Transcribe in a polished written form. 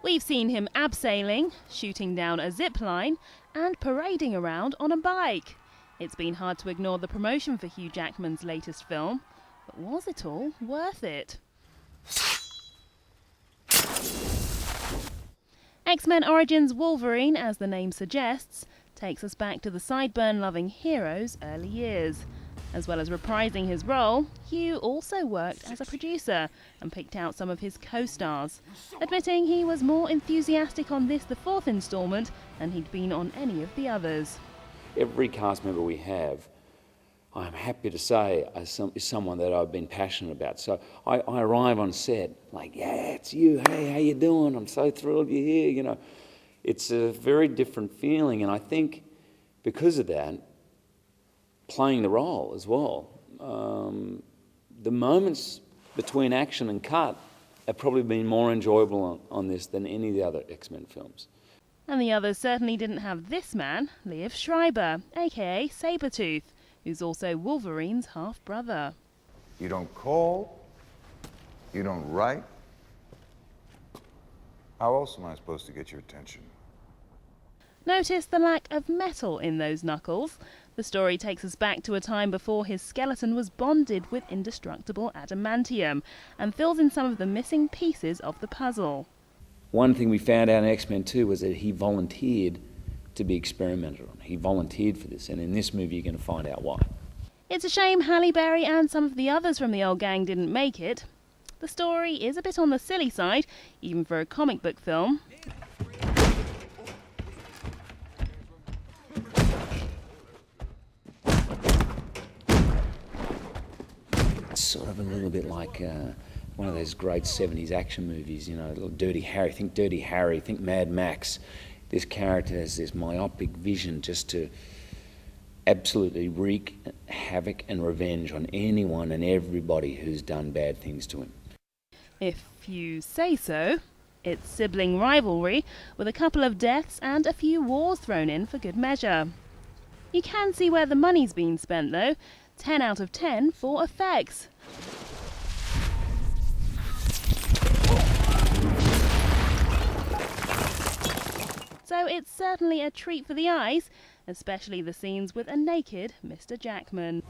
We've seen him abseiling, shooting down a zip line, and parading around on a bike. It's been hard to ignore the promotion for Hugh Jackman's latest film, but was it all worth it? X-Men Origins Wolverine, as the name suggests, takes us back to the sideburn-loving hero's early years. As well as reprising his role, Hugh also worked as a producer and picked out some of his co-stars, admitting he was more enthusiastic on this, the fourth instalment, than he'd been on any of the others. Every cast member we have, I'm happy to say, is someone that I've been passionate about. So I arrive on set like, yeah, it's you, hey, how you doing? I'm so thrilled you're here, you know. It's a very different feeling, and I think because of that, playing the role as well, the moments between action and cut have probably been more enjoyable on this than any of the other X-Men films. And the others certainly didn't have this man, Liev Schreiber, aka Sabretooth, who's also Wolverine's half-brother. You don't call, you don't write. How else am I supposed to get your attention? Notice the lack of metal in those knuckles. The story takes us back to a time before his skeleton was bonded with indestructible adamantium and fills in some of the missing pieces of the puzzle. One thing we found out in X-Men 2 was that he volunteered to be experimented on. He volunteered for this, and in this movie you're going to find out why. It's a shame Halle Berry and some of the others from the old gang didn't make it. The story is a bit on the silly side, even for a comic book film. It's sort of a little bit like one of those great 70s action movies, you know, Dirty Harry. Think Dirty Harry, think Mad Max. This character has this myopic vision just to absolutely wreak havoc and revenge on anyone and everybody who's done bad things to him. If you say so. It's sibling rivalry, with a couple of deaths and a few wars thrown in for good measure. You can see where the money's been spent though. 10 out of 10 for effects. So it's certainly a treat for the eyes, especially the scenes with a naked Mr. Jackman.